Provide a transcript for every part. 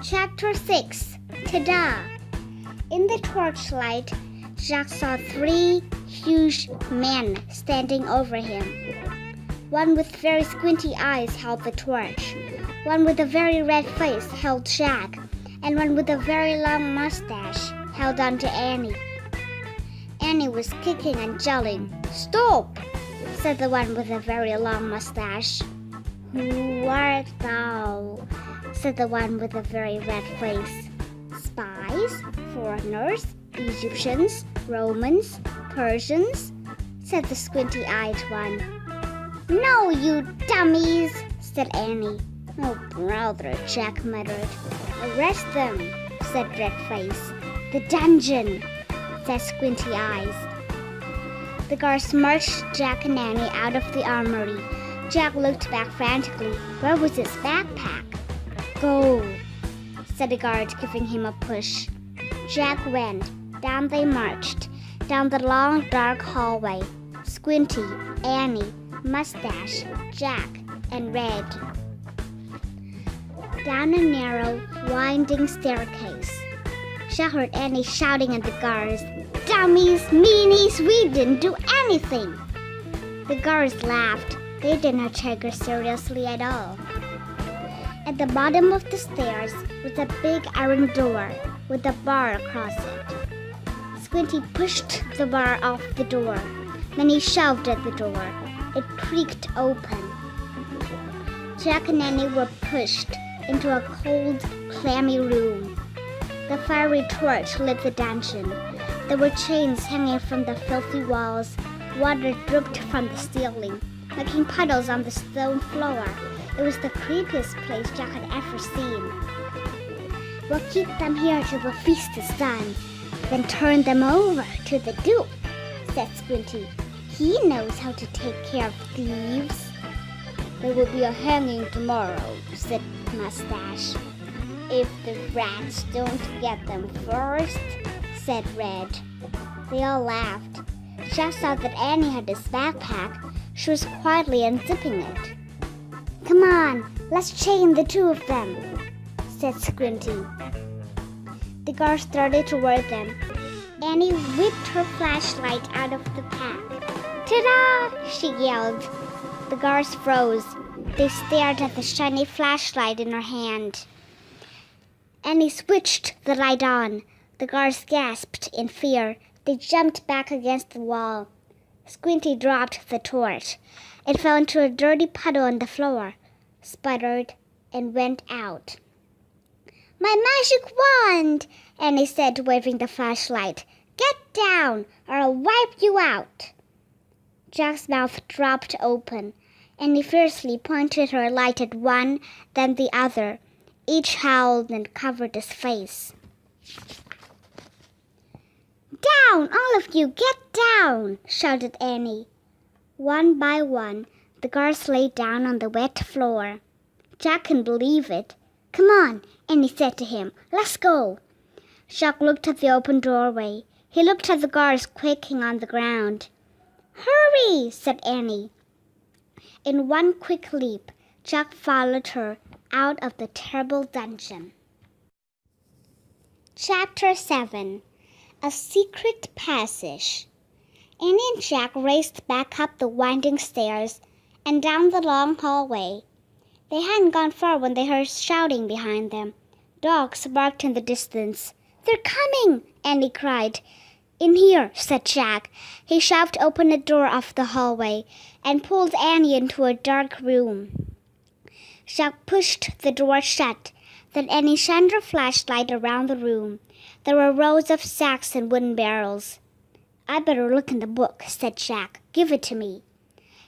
Chapter 6. Ta-da! In the torchlight, Jack saw 3 huge men standing over him. One with very squinty eyes held the torch. One with a very red face held Jack, and one with a very long mustache held on to Annie. Annie was kicking and yelling. "Stop!" said the one with a very long mustache. "Who art thou?" said the one with a very red face. "Spies, foreigners, Egyptians, Romans, Persians," said the squinty-eyed one. "No, you dummies," said Annie. "Oh, brother," Jack muttered. "Arrest them," said Redface. "The dungeon," said Squinty Eyes. The guards marched Jack and Annie out of the armory. Jack looked back frantically. Where was his backpack? "Go," said the guard, giving him a push. Jack went. Down they marched, down the long, dark hallway. Squinty, Annie, Mustache, Jack, and Red. Down a narrow, winding staircase. Jack heard Annie shouting at the guards, "Dummies, meanies, we didn't do anything!" The guards laughed. They did not take her seriously at all. At the bottom of the stairs was a big iron door with a bar across it. Squinty pushed the bar off the door. Then he shoved at the door. It creaked open. Jack and Annie were pushed into a cold, clammy room. The fiery torch lit the dungeon. There were chains hanging from the filthy walls. Water dripped from the ceiling, making puddles on the stone floor. It was the creepiest place Jack had ever seen. "We'll keep them here till the feast is done, then turn them over to the Duke," said Squinty. "He knows how to take care of thieves." "There will be a hanging tomorrow," said Mustache. "If the rats don't get them first," said Red. They all laughed. Jack saw that Annie had his backpack. She was quietly unzipping it. "Come on, let's chain the 2 of them," said Squinty. The guards started toward them. Annie whipped her flashlight out of the pack. "Ta-da!" she yelled. The guards froze. They stared at the shiny flashlight in her hand. Annie switched the light on. The guards gasped in fear. They jumped back against the wall. Squinty dropped the torch. It fell into a dirty puddle on the floor, sputtered, and went out. "My magic wand!" Annie said, waving the flashlight. "Get down, or I'll wipe you out!" Jack's mouth dropped open. Annie fiercely pointed her light at one, then the other. Each howled and covered his face. "Down, all of you! Get down!" shouted Annie. One by one, the guards lay down on the wet floor. Jack couldn't believe it. "Come on," Annie said to him. "Let's go." Jack looked at the open doorway. He looked at the guards quaking on the ground. "Hurry!" said Annie. In one quick leap, Jack followed her out of the terrible dungeon. Chapter 7. A Secret Passage. Annie and Jack raced back up the winding stairs and down the long hallway. They hadn't gone far when they heard shouting behind them. Dogs barked in the distance. "They're coming!" Annie cried. "In here," said Jack. He shoved open a door off the hallway and pulled Annie into a dark room. Jack pushed the door shut. Then Annie shined her flashlight around the room. There were rows of sacks and wooden barrels. "I better look in the book," said Jack. "Give it to me."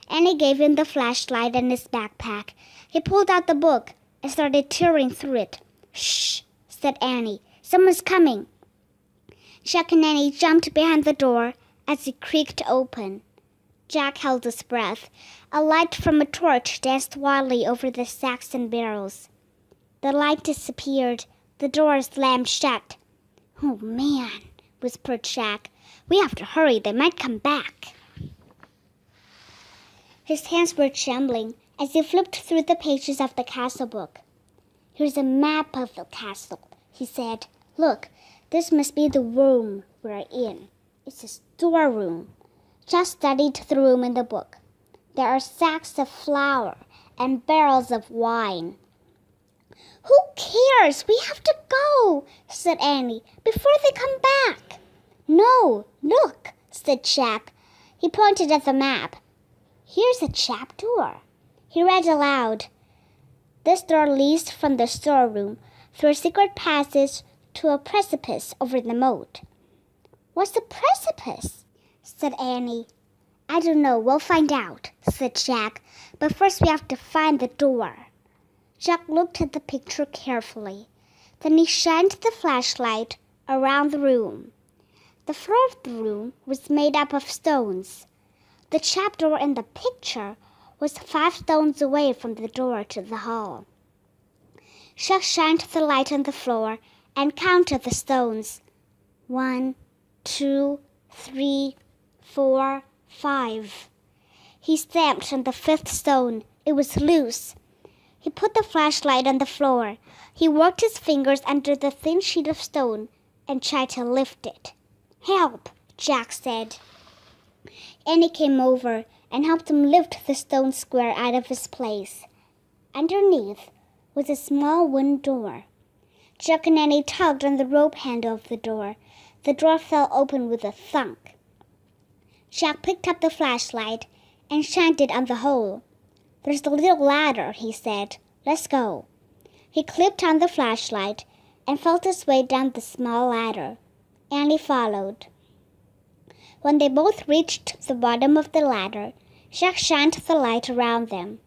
Annie gave him the flashlight and his backpack. He pulled out the book and started tearing through it. "Shh," said Annie. "Someone's coming." Jack and Annie jumped behind the door as it creaked open. Jack held his breath. A light from a torch danced wildly over the sacks and barrels. The light disappeared. The door slammed shut. "Oh, man," whispered Jack. "We have to hurry. They might come back." His hands were trembling as he flipped through the pages of the castle book. Here's a map of the castle, he said. Look, this must be the room we're in. It's a storeroom. Jack studied the room in the book. There are sacks of flour and barrels of wine. Who cares? We have to go, said Annie, before they come back. No, look, said Jack. He pointed at the map. Here's a trap door. He read aloud. This door leads from the storeroom through a secret passage to a precipice over the moat. What's a precipice? Said Annie. I don't know. We'll find out, said Jack. But first we have to find the door. Jack looked at the picture carefully. Then he shined the flashlight around the room. The floor of the room was made up of stones. The trapdoor in the picture was 5 stones away from the door to the hall. Jack shined the light on the floor and counted the stones. 1, 2, 3, 4, 5. He stamped on the 5th stone. It was loose. He put the flashlight on the floor. He worked his fingers under the thin sheet of stone and tried to lift it. Help, Jack said. Annie came over and helped him lift the stone square out of its place. Underneath was a small wooden door. Jack and Annie tugged on the rope handle of the door. The door fell open with a thunk. Jack picked up the flashlight and shined it on the hole. There's a little ladder, he said. Let's go. He clipped on the flashlight and felt his way down the small ladder. Annie followed. When they both reached the bottom of the ladder, Jack shined the light around them.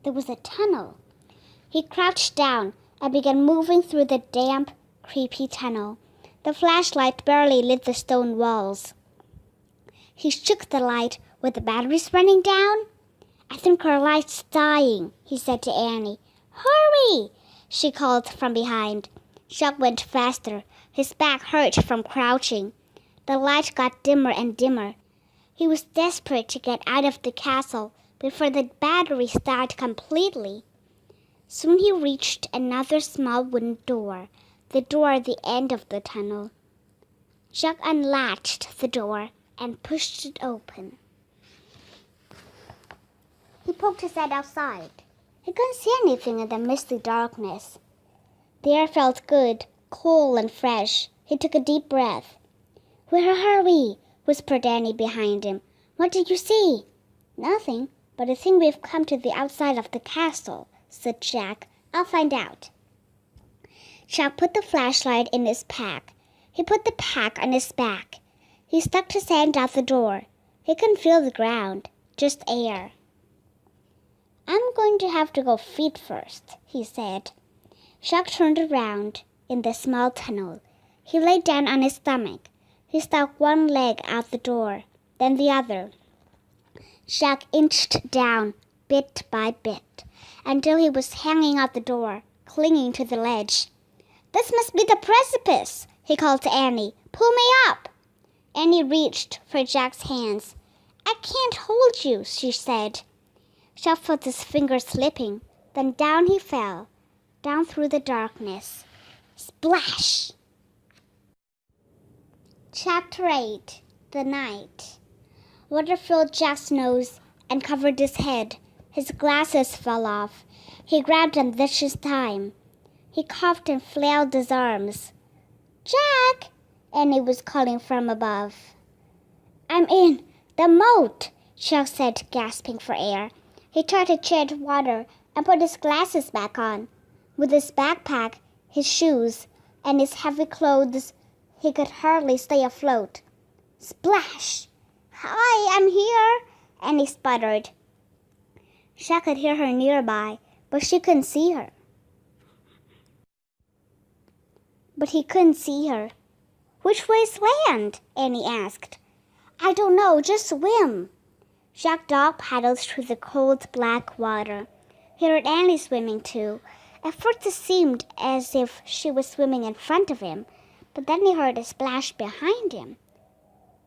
There was a tunnel. He crouched down and began moving through the damp, creepy tunnel. The flashlight barely lit the stone walls. He shook the light. Were the batteries running down? I think our light's dying, he said to Annie. Hurry, she called from behind. Jack went faster. His back hurt from crouching. The light got dimmer and dimmer. He was desperate to get out of the castle before the batteries died completely. Soon he reached another small wooden door, the door at the end of the tunnel. Jack unlatched the door and pushed it open. He poked his head outside. He couldn't see anything in the misty darkness. The air felt good, cool and fresh. He took a deep breath. Where are we? Whispered Annie behind him. What did you see? Nothing, but I think we've come to the outside of the castle, said Jack. I'll find out. Jack put the flashlight in his pack. He put the pack on his back. He stuck his hand out the door. He couldn't feel the ground, just air. I'm going to have to go feet first, he said. Jack turned around in the small tunnel. He lay down on his stomach. He stuck one leg out the door, then the other. Jack inched down, bit by bit, until he was hanging out the door, clinging to the ledge. This must be the precipice, he called to Annie. Pull me up. Annie reached for Jack's hands. I can't hold you, she said. Jack felt his fingers slipping. Then down he fell, down through the darkness. Splash! Chapter 8. The Night. Water filled Jack's nose and covered his head. His glasses fell off. He grabbed them this time. He coughed and flailed his arms. Jack! Annie was calling from above. I'm in the moat, Jack said, gasping for air. He tried to tread water and put his glasses back on. With his backpack, his shoes, and his heavy clothes, he could hardly stay afloat. Splash! Hi, I'm here, Annie sputtered. Jack could hear her nearby, but she couldn't see her. But he couldn't see her. Which way's land? Annie asked. I don't know, just swim. Jack dog paddled through the cold black water. He heard Annie swimming too. At first it seemed as if she was swimming in front of him, but then he heard a splash behind him.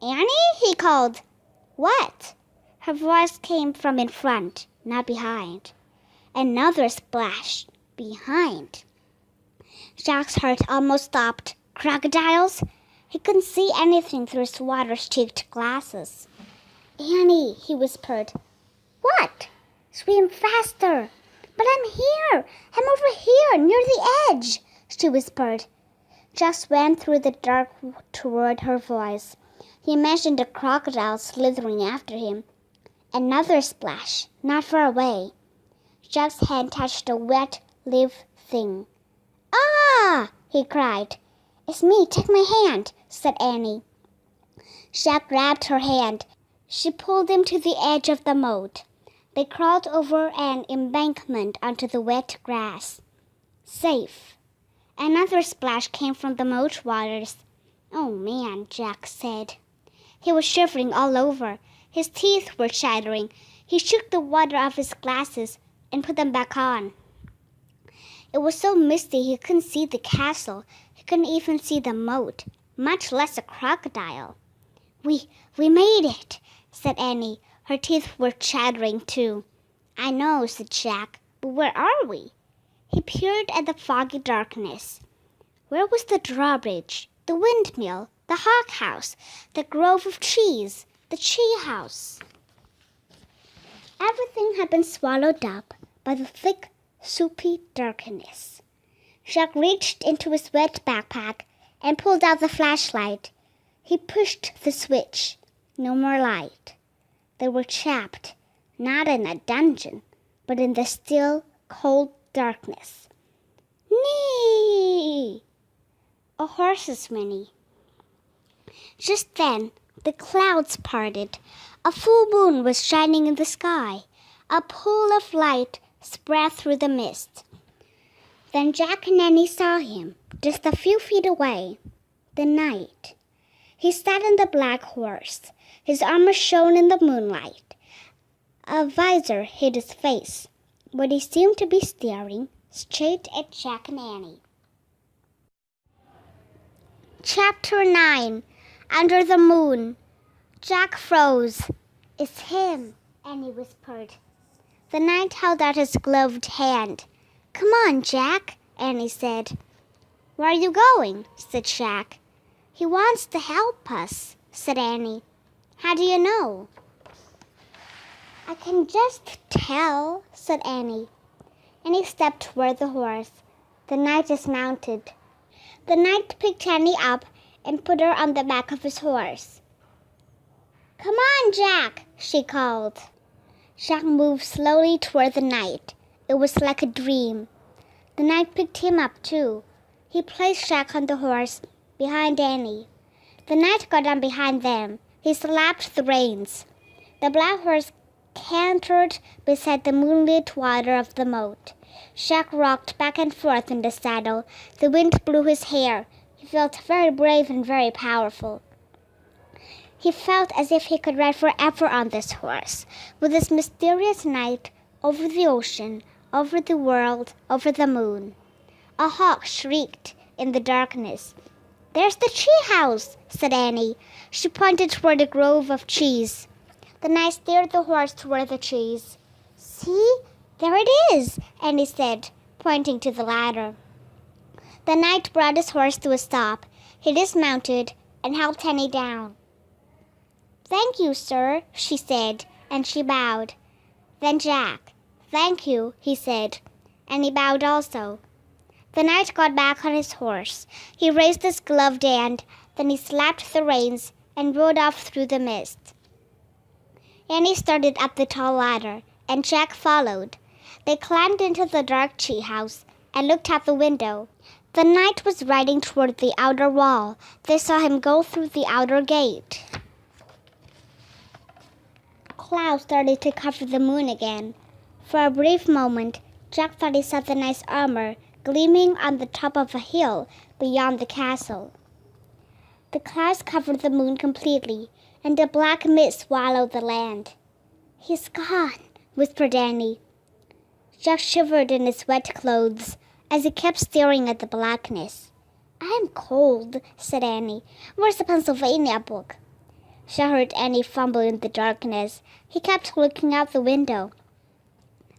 Annie, he called. What? Her voice came from in front, not behind. Another splash behind. Jack's heart almost stopped. Crocodiles? He couldn't see anything through his water-streaked glasses. Annie, he whispered. What? Swim faster. But I'm here. I'm over here, near the edge, she whispered. Jack swam through the dark toward her voice. He imagined a crocodile slithering after him. Another splash, not far away. Jack's hand touched a wet, live thing. Ah! He cried. It's me, take my hand, said Annie. Jack grabbed her hand. She pulled him to the edge of the moat. They crawled over an embankment onto the wet grass. Safe. Another splash came from the moat waters. Oh, man, Jack said. He was shivering all over. His teeth were chattering. He shook the water off his glasses and put them back on. It was so misty he couldn't see the castle. He couldn't even see the moat, much less a crocodile. We made it, said Annie. Her teeth were chattering too. I know, said Jack, but where are we? He peered at the foggy darkness. Where was the drawbridge, the windmill, the hog house, the grove of trees, the tree house? Everything had been swallowed up by the thick, soupy darkness. Jack reached into his wet backpack and pulled out the flashlight. He pushed the switch. No more light. They were trapped, not in a dungeon, but in the still, cold darkness. Nee! A horse's whinny. Just then, the clouds parted. A full moon was shining in the sky. A pool of light spread through the mist. Then Jack and Annie saw him, just a few feet away. The knight. He sat on the black horse. His armor shone in the moonlight. A visor hid his face, but he seemed to be staring straight at Jack and Annie. Chapter 9. Under the Moon. Jack froze. It's him, Annie whispered. The knight held out his gloved hand. Come on, Jack, Annie said. Where are you going? Said Jack. He wants to help us, said Annie. How do you know? I can just tell, said Annie. Annie stepped toward the horse. The knight dismounted. The knight picked Annie up and put her on the back of his horse. Come on, Jack, she called. Jack moved slowly toward the knight. It was like a dream. The knight picked him up, too. He placed Jack on the horse behind Annie. The knight got on behind them. He slapped the reins. The black horse cantered beside the moonlit water of the moat. Jack rocked back and forth in the saddle. The wind blew his hair. He felt very brave and very powerful. He felt as if he could ride forever on this horse, with this mysterious knight over the ocean, over the world, over the moon. A hawk shrieked in the darkness. There's the tree house, said Annie. She pointed toward a grove of trees. The knight steered the horse toward the trees. See, there it is, Annie said, pointing to the ladder. The knight brought his horse to a stop. He dismounted and helped Annie down. Thank you, sir, she said, and she bowed. Then Jack. Thank you, he said, and he bowed also. The knight got back on his horse. He raised his gloved hand, then he slapped the reins and rode off through the mist. Annie started up the tall ladder, and Jack followed. They climbed into the dark tree house and looked out the window. The knight was riding toward the outer wall. They saw him go through the outer gate. Clouds started to cover the moon again. For a brief moment, Jack thought he saw the knight's armor gleaming on the top of a hill beyond the castle. The clouds covered the moon completely, and a black mist swallowed the land. He's gone, whispered Annie. Jack shivered in his wet clothes as he kept staring at the blackness. I'm cold, said Annie. Where's the Pennsylvania book? She heard Annie fumble in the darkness. He kept looking out the window.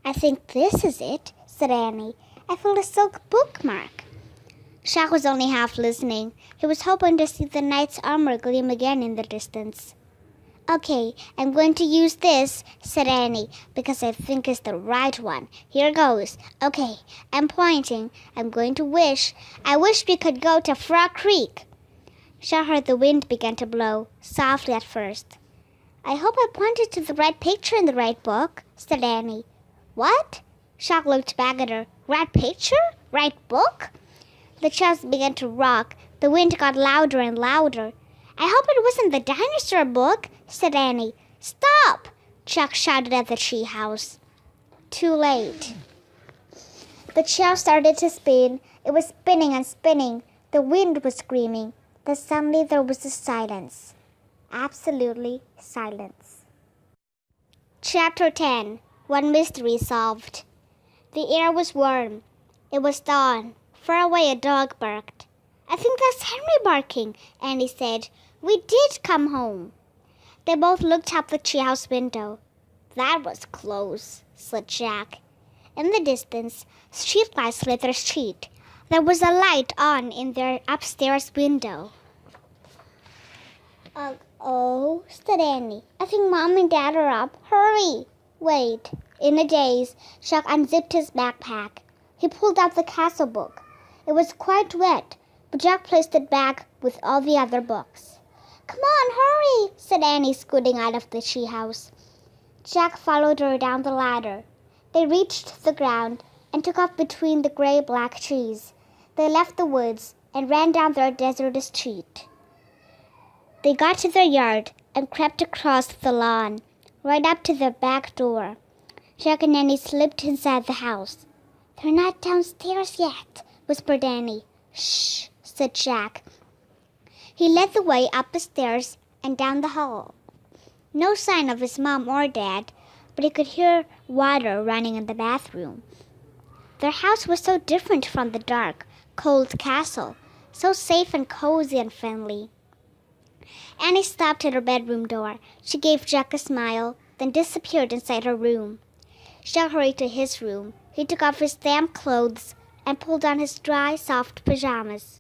I think this is it, said Annie. I found a silk bookmark. Jack was only half listening. He was hoping to see the knight's armor gleam again in the distance. "Okay, I'm going to use this," said Annie, "because I think it's the right one. Here goes. Okay, I'm pointing. I'm going to wish. I wish we could go to Frog Creek." Jack heard the wind began to blow, softly at first. "I hope I pointed to the right picture in the right book," said Annie. "What?" Jack looked back at her. "Right picture? Right book?" The chairs began to rock. The wind got louder and louder. "I hope it wasn't the dinosaur book," said Annie. "Stop!" Jack shouted at the tree house. Too late. The chair started to spin. It was spinning and spinning. The wind was screaming. Then suddenly there was a silence. Absolutely silence. Chapter 10. One Mystery Solved. The air was warm. It was dawn. Far away a dog barked. "I think that's Henry barking," Annie said. "We did come home." They both looked out the treehouse window. "That was close," said Jack. In the distance, streetlights lit their street. There was a light on in their upstairs window. "Oh," said Annie. "I think Mom and Dad are up. Hurry!" "Wait." In a daze, Jack unzipped his backpack. He pulled out the castle book. It was quite wet, but Jack placed it back with all the other books. "Come on, hurry," said Annie, scooting out of the treehouse. Jack followed her down the ladder. They reached the ground and took off between the gray-black trees. They left the woods and ran down their deserted street. They got to their yard and crept across the lawn, right up to their back door. Jack and Annie slipped inside the house. "They're not downstairs yet," whispered Annie. "Shh," said Jack. He led the way up the stairs and down the hall. No sign of his mom or dad, but he could hear water running in the bathroom. Their house was so different from the dark, cold castle, so safe and cozy and friendly. Annie stopped at her bedroom door. She gave Jack a smile, then disappeared inside her room. Jack hurried to his room. He took off his damp clothes and pulled on his dry, soft pajamas.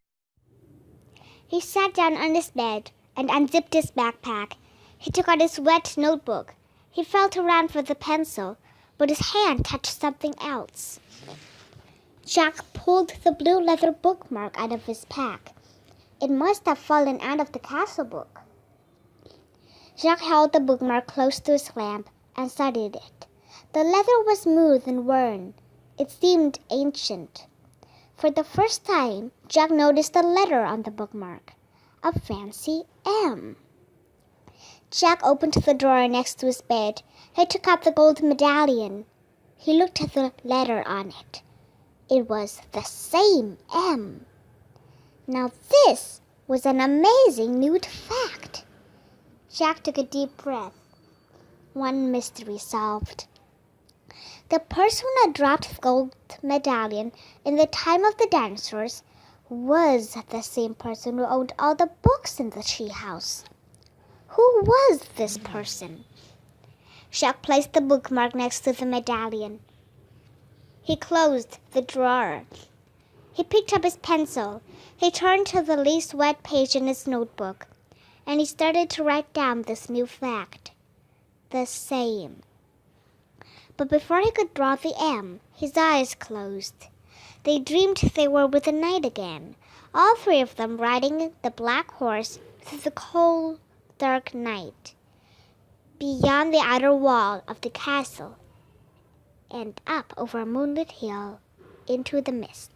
He sat down on his bed and unzipped his backpack. He took out his wet notebook. He felt around for the pencil, but his hand touched something else. Jack pulled the blue leather bookmark out of his pack. It must have fallen out of the castle book. Jack held the bookmark close to his lamp and studied it. The leather was smooth and worn. It seemed ancient. For the first time, Jack noticed a letter on the bookmark, a fancy M. Jack opened the drawer next to his bed. He took out the gold medallion. He looked at the letter on it. It was the same M. Now this was an amazing new fact. Jack took a deep breath. One mystery solved. The person who had dropped the gold medallion in the time of the dinosaurs was the same person who owned all the books in the treehouse. Who was this person? Jack placed the bookmark next to the medallion. He closed the drawer. He picked up his pencil. He turned to the least wet page in his notebook, and he started to write down this new fact. The same. But before he could draw the M, his eyes closed. They dreamed they were with the knight again, all three of them riding the black horse through the cold, dark night, beyond the outer wall of the castle, and up over a moonlit hill into the mist.